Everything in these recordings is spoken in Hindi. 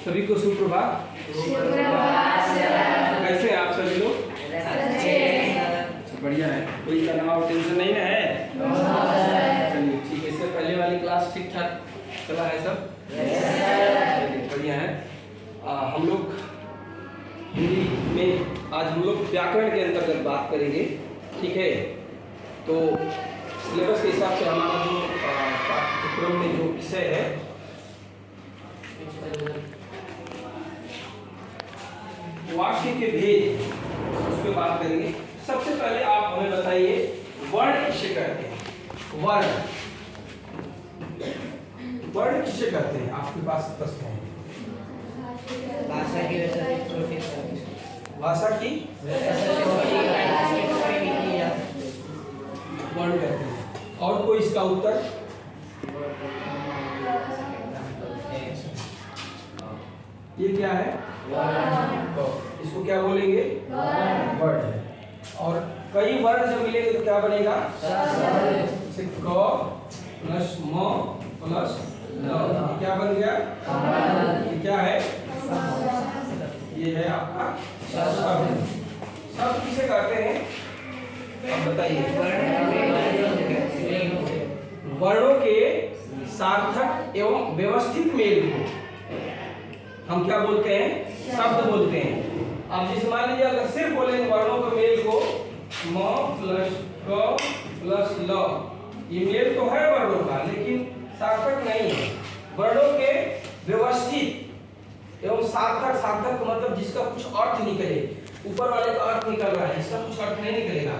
सभी को सुप्रभात। कैसे हैं आप सभी लोग? बढ़िया है, कोई तनाव टेंशन नहीं ना है? चलिए ठीक है। इससे पहले वाली क्लास ठीक ठाक चला है सब? चलिए बढ़िया है। हम लोग हिंदी में आज हम लोग व्याकरण के अंतर्गत बात करेंगे, ठीक है? तो सिलेबस के हिसाब से हमारा जो पाठ्यक्रम में जो विषय है वाक्य के भेद, उस पर बात करेंगे। सबसे पहले आप हमें बताइए वर्ण किसे कहते हैं? वर्ण किसे कहते हैं? आपके पास प्रश्न है। भाषा की वर्ण कहते हैं। और कोई इसका उत्तर? ये क्या है? तो इसको क्या बोलेंगे? वर्ण है। और कई वर्ण जब मिलेंगे तो क्या बनेगा? जैसे क प्लस म प्लस ल, क्या बन गया? ये क्या है? ये है आपका शब्द। शब्द किसे कहते हैं? अब बताइए। वर्णों के सार्थक एवं व्यवस्थित मेल को हम क्या बोलते हैं? शब्द बोलते हैं। आप जिस मान लीजिए अगर सिर्फ बोलेंगे वर्णों के मेल को म प्लस क प्लस ल, ये मेल तो है वर्णों का, लेकिन सार्थक नहीं है। वर्णों के व्यवस्थित एवं सार्थक, सार्थक का मतलब जिसका कुछ अर्थ निकले, ऊपर वाले का अर्थ निकल रहा है, इसका कुछ अर्थ नहीं निकलेगा,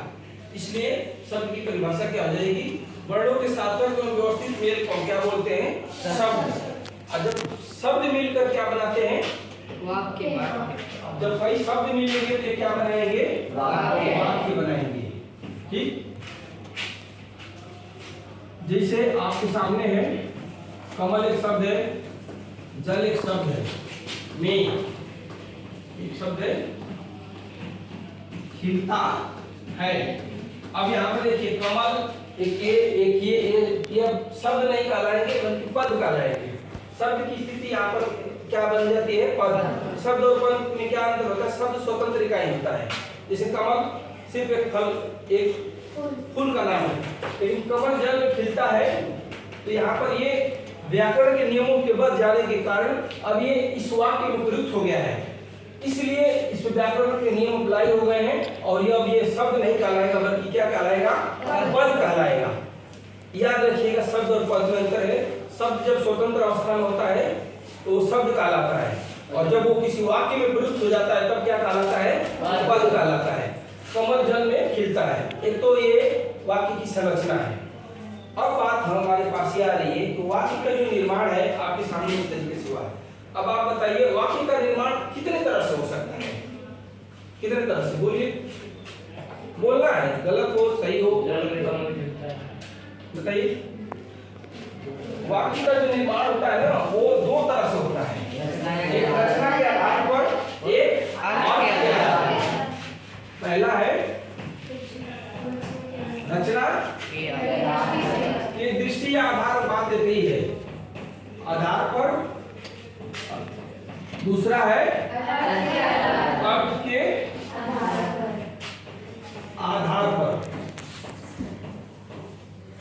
इसलिए शब्द की परिभाषा क्या आ जाएगी? वर्णों के सार्थक एवं व्यवस्थित मेल को क्या बोलते हैं? शब्द। और जब शब्द मिलकर क्या बनाते हैं? वाक्य। जब कई शब्द मिलेंगे तो क्या बनाएंगे? वाक्य बनाएंगे। ठीक, जैसे आपके सामने है कमल एक शब्द है, जल एक शब्द है, में एक शब्द है, खिलता है। अब यहाँ पर देखिए कमल एक ये शब्द नहीं कहलाएंगे बल्कि पद कहलाएंगे। शब्द की स्थिति यहाँ पर क्या बन जाती है? पद। शब्द और पद में क्या अंतर होता है? शब्द स्वतंत्र इकाई होता है। जैसे कमल सिर्फ एक फल, एक फूल का नाम है, लेकिन कमल जल में खिलता है। तो यहाँ पर ये व्याकरण के नियमों के बढ़ जाने के कारण अब ये इस वाक्य में प्रयुक्त हो गया है, इसलिए इस व्याकरण के नियम अप्लाई हो गए हैं। और ये अब ये शब्द नहीं कहलाएगा बल्कि क्या कहलाएगा? पद कहलाएगा। याद रखिएगा शब्द और पद में अंतर है। शब्द जब स्वतंत्र अवस्था में होता है तो शब्द कहलाता है, और जब वो किसी वाक्य में प्रयुक्त हो जाता है तब क्या कहलाता है? पद कहलाता है। कमल जल में खिलता है, एक तो ये वाक्य की संरचना है। अब बात हमारे पास ये आ रही है कि वाक्य का जो निर्माण है आपके सामने इस तरीके से हुआ है। अब आप बताइए वाक्य का निर्माण कितने तरह से हो सकता है? कितने तरह से? बोलिए, बोलना है, गलत हो सही हो बताइए। वाक्य का जो निर्माण होता है ना, वो दो तरह से होता है, एक रचना के आधार पर, एक अर्थ के आधार पर। पहला है रचना की दृष्टि या आधार बात देती है, आधार पर। दूसरा है अर्थ के आधार पर।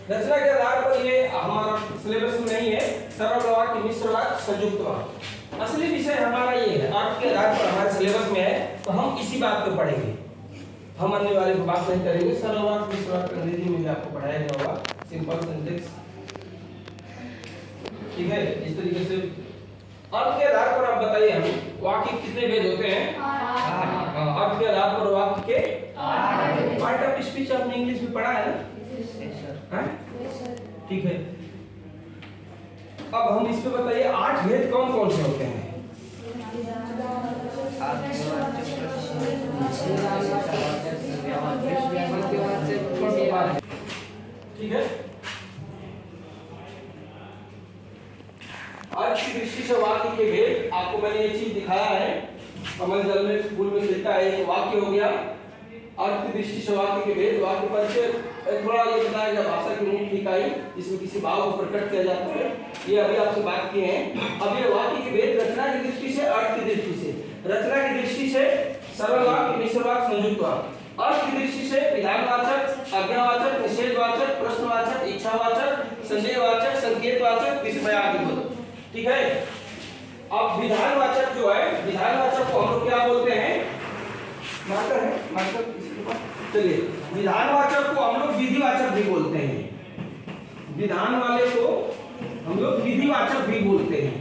रचना के आधार पर ये हमारा सिलेबस में नहीं है, सरल वाक्य, मिश्र वाक्य, संयुक्त वाक्य। असली विषय हमारा ये है, अर्थ के आधार पर हमारे सिलेबस में है, तो हम इसी बात पे पढ़ेंगे। हम अन्य वाले को बात नहीं करेंगे। सरल वाक्य, मिश्र वाक्य अंग्रेजी में भी आपको पढ़ाया गया होगा, सिंपल सेंटेंस, ठीक है? इस तरीके से अर्थ के आधार पर आप बताइए हमें वाक्य कितने भेद होते हैं? अर्थ के आधार पर वाक्य के पार्ट ऑफ स्पीच आपने इंग्लिश में पढ़ा है ना? ठीक है। अब हम इस पे बताइए 8 भेद कौन कौन से होते हैं? ठीक है। अर्थ की दृष्टि से वाक्य के भेद आपको मैंने ये चीज दिखाया है। कमल जल में फूल में खिलता है, एक वाक्य हो गया। अर्थ की दृष्टि से वाक्य के भेद, वाक्य परिचय थोड़ा ये बताया गया, भाषा की यूनिट की इकाई जिसमें किसी भाव को प्रकट किया जाता है, ये अभी आपसे बात किए हैं। अब ये वाक्य के भेद रचना की दृष्टि से, अर्थ की दृष्टि से। रचना की दृष्टि से सरल वाक्य, मिश्र वाक्य, संयुक्त वाक्य। अर्थ की दृष्टि से विधानवाचक, आज्ञावाचक, निषेधवाचक, प्रश्नवाचक, इच्छावाचक, संदेहवाचक, संकेतवाचक, विस्मयादिबोधक। ठीक है। अब विधानवाचक जो है, विधानवाचक को हम लोग क्या बोलते हैं? मार्कर है, मार्कर इसके पास। चलिए, विधानवाचक को हम लोग विधिवाचक भी बोलते हैं। विधान वाले को हम लोग विधिवाचक भी बोलते हैं,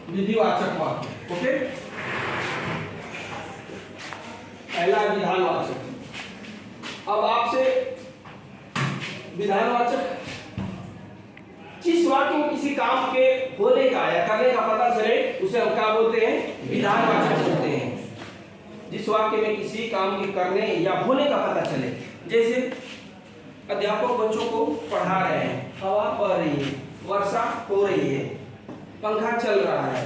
विधिवाचक वाक्य। ओके, पहला विधानवाचक। अब आपसे विधानवाचक जिस वाक्य में किसी काम के होने का या करने का पता चले उसे हम क्या बोलते हैं? विधानवाचक बोलते हैं। जिस वाक्य में किसी काम के करने या होने का पता चले, जैसे अध्यापक बच्चों को पढ़ा रहे हैं, हवा बह रही है, वर्षा हो रही है, पंखा चल रहा है,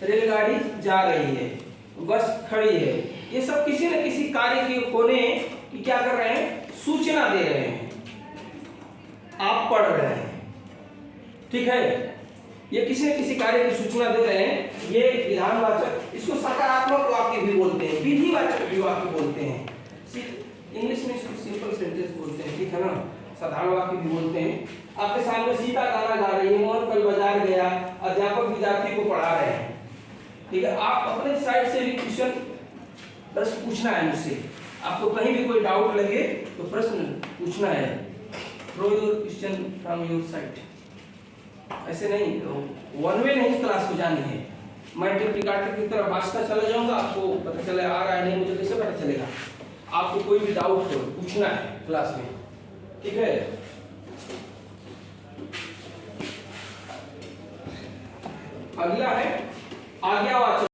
रेलगाड़ी जा रही है, बस खड़ी है, ये सब किसी न किसी कार्य के होने की क्या कर रहे हैं? सूचना दे रहे हैं। आप पढ़ रहे हैं, ठीक है, ये किसी न किसी कार्य की सूचना दे रहे हैं, ये विधानवाचक। इसको सकारात्मक वाक्य भी बोलते हैं, विधिवाचक भी वाक्य बोलते हैं। इंग्लिश में इसको सिंपल सेंटेंस बोलते हैं, ठीक है ना। साधारण वाक्य भी बोलते हैं। आपके सामने सीता गाना गा रही है, मोहन कल बाजार गया, अध्यापक विद्यार्थी को पढ़ा रहे हैं, ठीक है। आप अपने साइड से भी क्वेश्चन प्रश्न पूछना है मुझसे। आपको कहीं भी कोई डाउट लगे तो प्रश्न पूछना है। Throw your question from your side. ऐसे नहीं, वन वे नहीं क्लास को जानी है। मैं टिप रिकॉर्डर की तरफ भाषता चला जाऊंगा, आपको पता चले आ रहा है नहीं, मुझे कैसे पता चलेगा? आपको कोई भी डाउट हो पूछना है क्लास में, ठीक है। अगला है आज्ञावाचक।